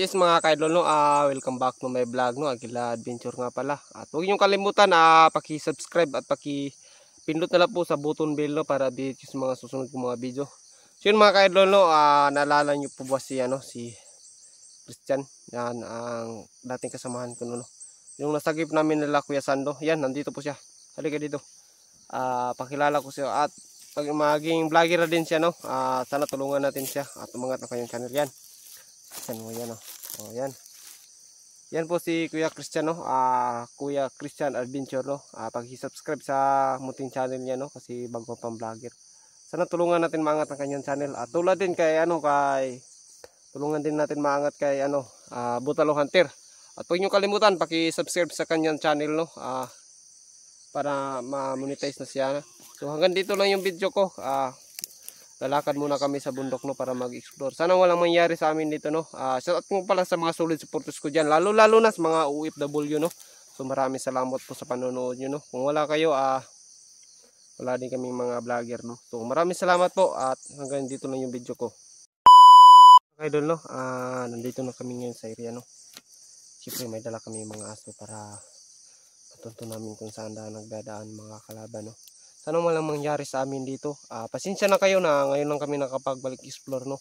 Yes mga kaidol no, welcome back to my vlog no, Aguila Adventure nga pala. At huwag niyong kalimutan paki-subscribe at paki-pindot na lang po sa button bell no para dito sa mga susunod kong mga video. So yun mga kaidol no, naalala niyo po ba si Christian? Yan ang dating kasamahan ko no. Yung nasagip namin nila Kuya Sando. Yan, nandito po siya. Halika dito. Pakilala ko siya at pag maging vlogger na din siya no. Sana tulungan natin siya at umangat na kanyang channel yan. Yan oh, yan. Yan po si Kuya Christian no. Kuya Christian Adventure no. Paki-subscribe sa munting channel niya no kasi bago pang vlogger. Sana tulungan natin maangat ang kanyang channel. At tulad din kay tulungan din natin maangat kay Butalo Hunter. At huwag niyo kalimutan paki-subscribe sa kanyang channel no. Para ma-monetize na siya. So hanggang dito lang yung video ko. Lalakad muna kami sa bundok no para mag-explore. Sana walang mangyari sa amin dito no. Shoutout mo pala sa mga solid supporters ko diyan, lalo na sa mga OFW no. So maraming salamat po sa panonood niyo no. Kung wala kayo wala din kaming mga vlogger no. So maraming salamat po at hanggang dito lang yung video ko. Okay idol no. Nandito na kami ngayon sa area no. Siyempre may dala kami mga aso para matunto namin kung saan nagdadaan mga kalaban no. Sana walang mangyari sa amin dito. Pasensya na kayo na ngayon lang kami nakapagbalik explore no.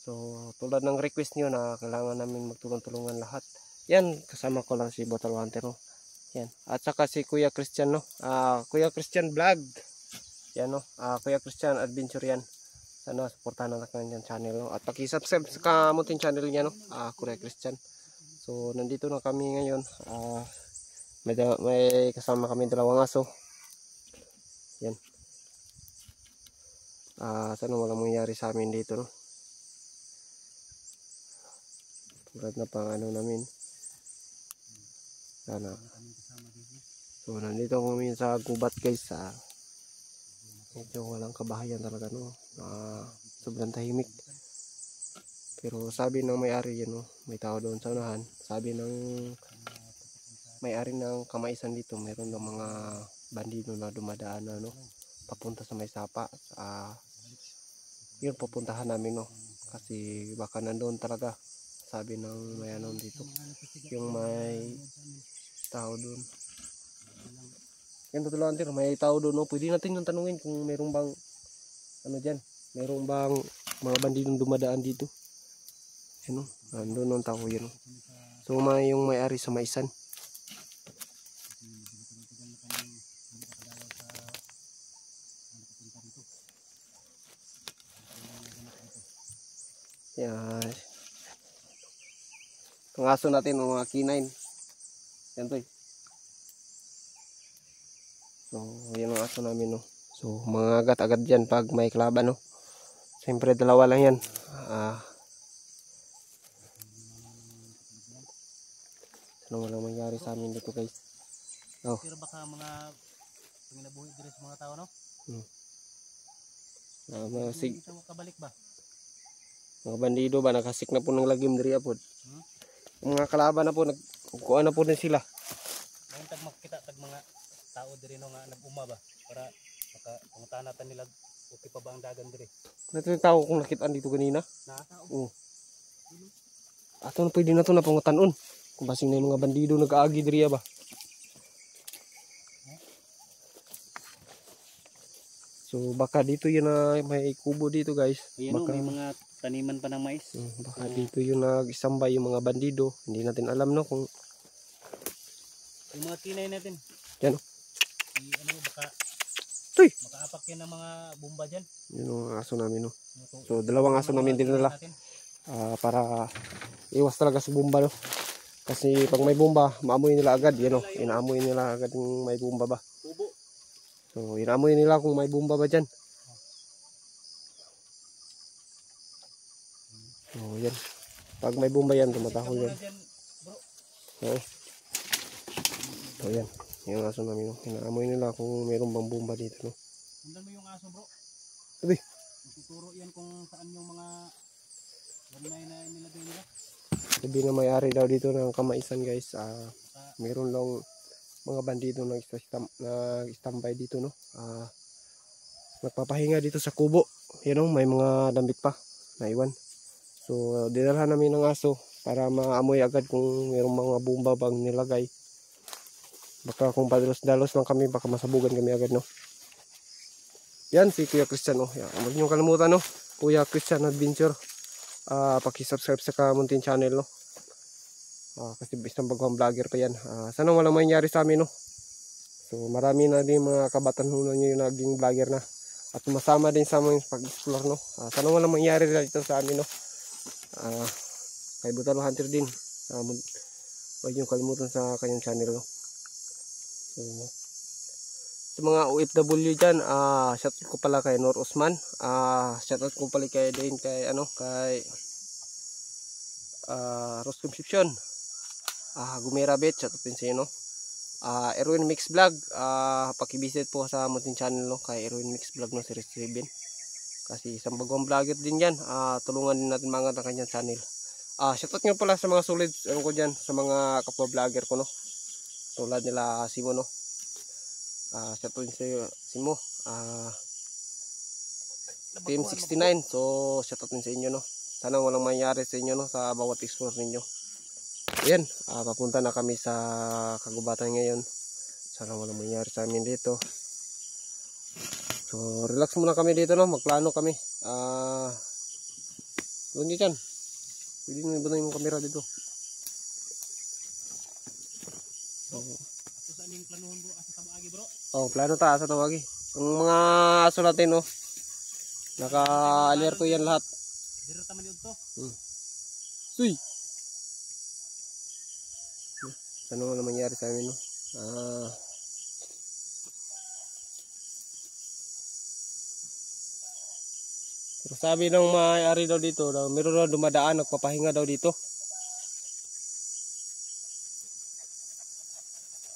So tulad ng request niyo na kailangan namin magtulong-tulungan lahat. Yan, kasama ko lang si Butalo Hunter no. Yan. At saka si Kuya Christian no. Kuya Christian Vlog. Yan no. Kuya Christian Adventure yan. Sana suportahan na kanyang channel no. At paki-subscribe sa kamuting channel niya no. Kuya Christian. So nandito na kami ngayon. May kasama kami dalawang aso. Yan. Sana walang mangyari sa amin dito no. Tulad na pang namin. Sana. So nandito kami sa gubat guys. Medyo walang kabahayan talaga no. Sobrang tahimik. Pero sabi ng may-ari no, may tao doon sa unahan. Sabi ng may-ari ng kamaisan dito, meron ng mga bandido na dumadaan no, papunta sa may sapa. Yun pupuntahan namin no, kasi baka nandoon talaga, sabi ng may dito, yung may tao doon. Yan Butalo Hunter, may tao doon no. Pwede natin yung tanungin kung merong bang dyan, merong bang mga bandidong dumadaan dito. Yan no, nandoon ang tao yan no. So yung may-ari sa maisan. Yan. Ang aso natin mga K9. Yan to. So yan ang aso namin no. So mga agad-agad dyan pag may kalaban no. Siyempre dalawa lang yan. Ano walang mangyari sa amin dito guys. Pero baka mga panginabuhi dito sa mga tao no. Kabalik ba? Mga bandido ba nakasik na po ng lagim diri apod. Mga kalaban na po nagkuan na po din sila. Ngayon tag makita tag mga tao diri no nga nag-uma ba para maka pangutanatan nila okay pa ba ang dagan diri. Nato yung tao kung nakitaan dito kanina. Oo. Ato na pwede na to na pangutanon. Kung basing na yung mga bandido nag-aagi diri ba. So baka dito yun na may kubo dito guys. Ayan baka may mga taniman pa ng mais. Baka dito yung nag-isambay yung mga bandido. Hindi natin alam no kung yung mga kinay natin. Yan. Baka makaapak yan ng mga bomba dyan. Yun ang aso namin no. So dalawang aso namin din nila. Para iwas talaga sa bomba no. Kasi pag may bomba, maamoy nila agad. Yan no. Inaamoy nila agad kung may bomba ba. So inaamoy nila kung may bomba ba dyan. Oh, yan. Pag may bomba yan, tumatahol yan. Oo. So, yan. Yung aso namin. Inaamoy nila kung mayroon bang bomba dito. No? Sundan mo yung aso bro. Sabi. Tuturo yan kung saan yung mga gamay na nilagay nila. Sabi na may-ari daw dito ng kamaisan guys. Mayroon lang mga bandido nag-standby dito. No? Nagpapahinga dito sa kubo. Yan o, may mga damit pa. Naiwan. So dinalhan namin ng aso para maamoy agad kung mayroong mga bomba bang nilagay. Baka kung padalos-dalos lang kami, baka masabugan kami agad, no. Yan si Kuya Christian, no. Yan, huwag niyong kalimutan, no. Kuya Christian Adventure. Paki-subscribe sa Kamuntin channel, no. Kasi isang bagong vlogger pa yan. Sana walang mangyari sa amin, no. So marami na din mga kabatanunan nyo yung naging vlogger na. At sumasama din sa aming pag-explore, no. Sana walang mangyari dito sa amin, no. Kay Butalo Hunter din. Huwag niyong kalimutan sa kanyang channel, no. So, sa mga OFW dyan, shoutout ko pala kay Nor Osman. Shoutout ko pala kay Rose Concepcion. Gumera Bet, shoutout din sa inyo, no. Erwin Mix Vlog, pakivisit po sa Muntin channel, no, kay Erwin Mix Vlog, no, series 7. Kasi isang bagong vlogger din yan. Tulungan din natin mga ng kanyang channel. Shoutout nyo pala sa mga solid ko dyan, sa mga kapwa vlogger ko, no. Tulad nila Simo, no. Shoutout din sa Simo. Team 69. So shoutout din sa inyo, no. Sana walang mangyari sa inyo, no, sa bawat explore ninyo. Ayan, papunta na kami sa kagubatan ngayon. Sana walang mangyari sa amin dito. So relax muna kami dito, no. Magplano kami. Doon nyo dyan. Pwede nyo iba na yung camera dito. Saan yung planuhon bro? Asa tabagi bro? Plano ta asa tawagi. Ang mga aso natin, no. Naka-alerto yan lahat. Dito taman yun to. Uy. Ano na mangyari sa amin, no? Pero sabi ng may-ari daw dito, meron daw dumadaan, nagpapahinga daw dito.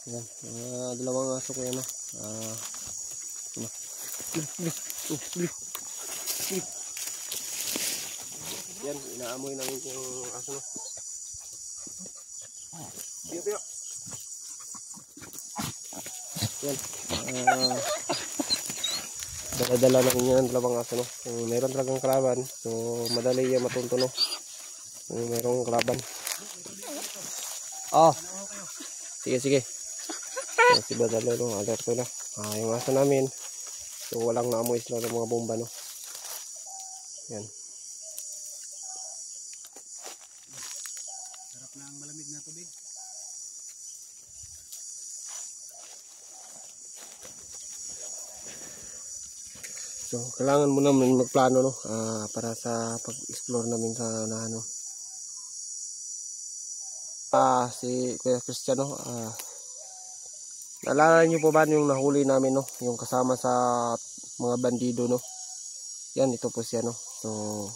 Yan, dalawang aso ko yan, no? Yan, inaamoy namin yung aso, no? Dito. Yan. Dala-dala na yung dalawang aso, no? Kung meron talagang kalaban, so madali yan matunto, no? Kung merong kalaban. Sige. Yan, si Badalo, no? Alerto na. Yung aso namin, so walang naamoy sila ng mga bomba, no? Yan. Sarap na ang malamig na tubig. So kailangan mo naman magplano, no, para sa pag-explore namin sa ano. Si Kuya Christian, no, naalala niyo po ba yung nahuli namin, no, yung kasama sa mga bandido, no. Yan, ito po siya, no. So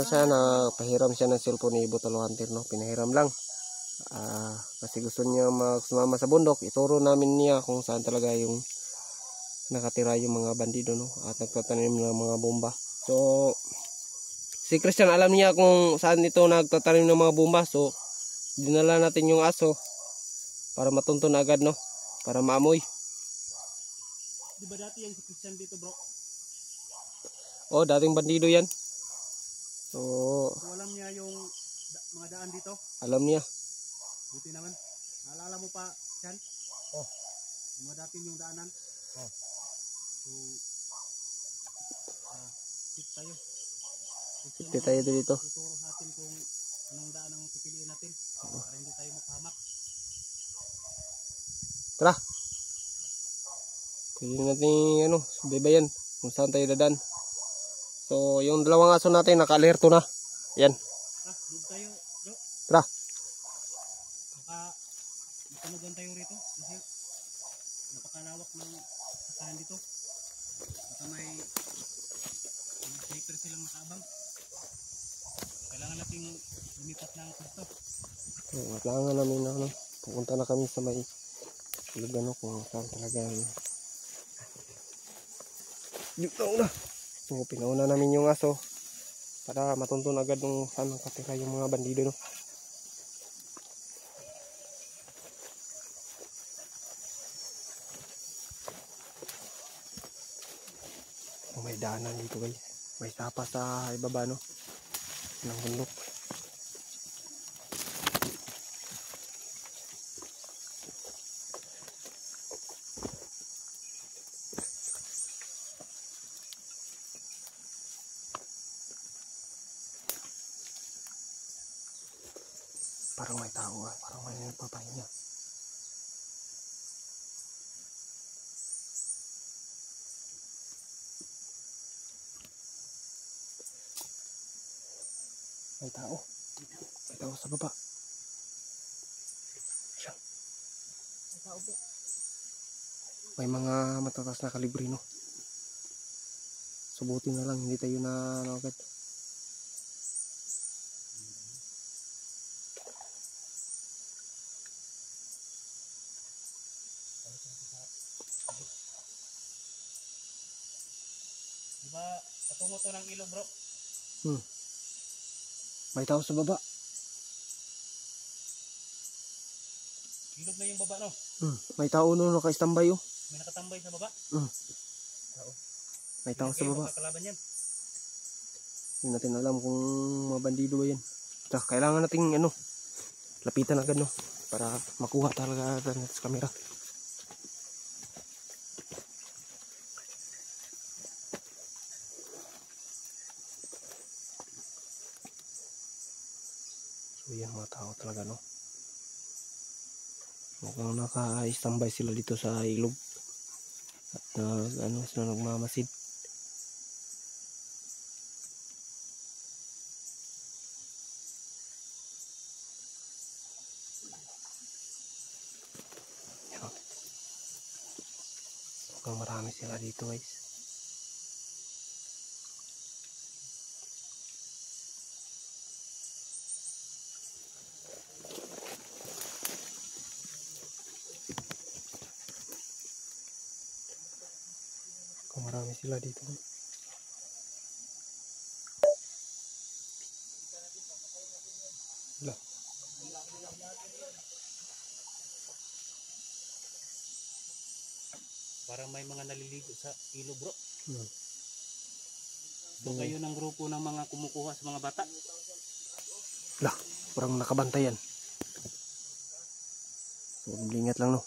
siya, na pahiram siya ng cellphone ni Butalo Hunter, no. Pinahiram lang. Kasi gusto niya sumama sa bundok. Ituro namin niya kung saan talaga yung nakatira yung mga bandido, no, at nagtatanim ng mga bomba. So si Christian alam niya kung saan ito nagtatanim ng mga bomba. So dinala natin yung aso para matunto na agad, no, para maamoy. Di ba dati yan si Christian dito bro? Dating bandido yan. So alam niya yung mga daan dito? Alam niya. Buti naman. Naalala mo pa yan? Yung mga dati yung daanan? So tip tayo. Tip tayo dito. Tuturo sa atin kung anong daan ang pipiliin natin para hindi tayo mapahamak. Tara. Pwede natin subaybayan kung saan tayo dadaan. So yung dalawang aso natin naka-alerto na. Yan. Doon tayo bro. Tara. Matunugan tayo rito kasi napakalawak ng sakahan dito. Baka may sniper silang nakaabang. Kailangan nating lumipat ng pwesto. Kailangan namin pupunta na kami sa may lugar, no, kung saan talaga dito na. So pinauna namin yung aso para matuntun agad kung saan nakatira yung mga bandido, no. May daanan dito, guys. May sapa sa ibaba no ng bundok. Parang may tao parang may nagpapahinga. May tao. May tao sa baba. Siya. May tao po. May mga matatas na kalibre no. Subutin na lang, hindi tayo na ano agad. Diba, patungo to ng ilog bro? May tao sa baba. Ilog na yung baba no? May tao no naka-standby oh. May nakatambay sa baba? Tao. May tao sa baba. Makakalaban yan. Hindi natin alam kung mga bandido ba yan. Tsaka kailangan nating ano, lapitan agad no para makuha talaga sa camera. So yan mga tao talaga no. Mukhang naka-standby sila dito sa ilog. At ano sila nagmamasid. Yan. Mukhang marami sila dito guys. Kung marami sila dito. Wala. Parang may mga naliligo sa ilog bro. So kayo ng grupo ng mga kumukuha sa mga bata? Lah, parang nakabantayan. So, ingat lang no.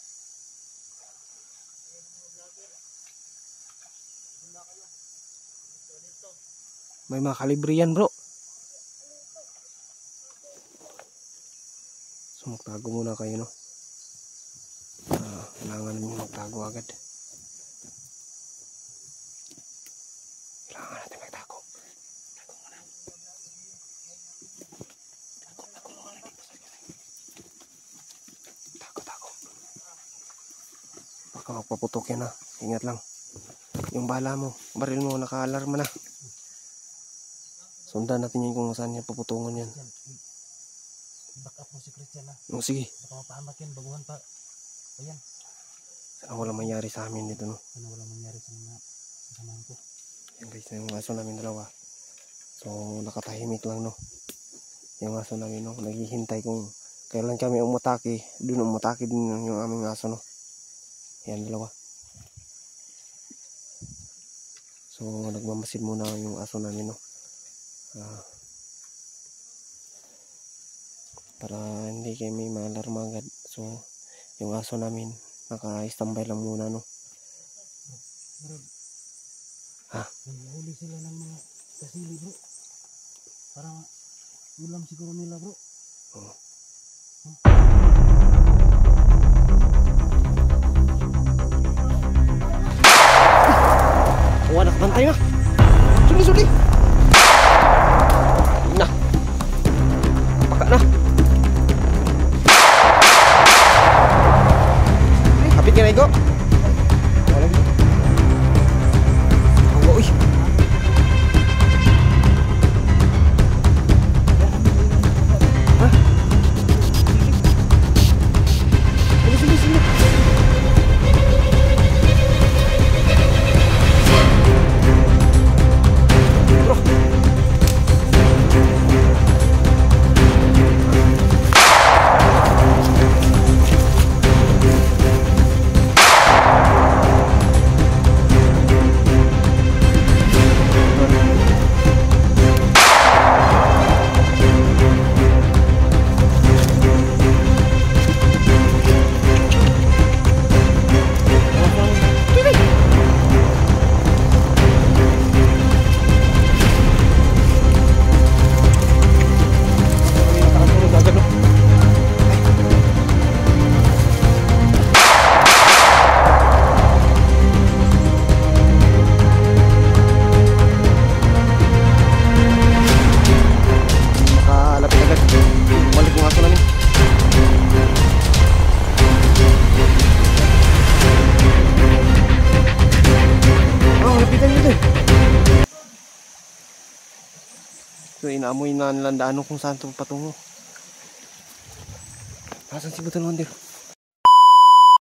May mga kalibre yan bro. So magtago muna kayo no. Kailangan nyo magtago agad. Kailangan natin magtago. Tago muna. Tago muna dito sa gilid. Tago. Baka magpaputok yan ha. Ingat lang. Yung bala mo, baril mo, naka-alarma na. Sundan natin yun kung saan niya paputungan yan. Back up mo si Christian ha. Sige. Baka mapahamak yan, baguhan pa. Ayan. Sana walang mangyari sa amin dito no. Sana walang mangyari sa mga kasamahan ko. Yan guys, yung aso namin dalawa. So nakatahimik lang no. Yung aso namin no, naghihintay kung kailan kami umatake. Doon umatake din yung aming aso no. Yan dalawa. So nagmamasid muna yung aso namin no. Para hindi kami ma-alarma agad. So yung aso namin naka-standby lang muna no. Bro, ha? Nahuli sila ng mga kasili bro. Para ulam siguro nila bro. Oo. Oh, anak bantay na. Suli. Nah. Paka na. Kapit ka na iko. Wala dito. Oh, uy. Ha? Sini. So inaamoy na nilang daan kung saan ito patungo. Nasaan si Butan Wonder?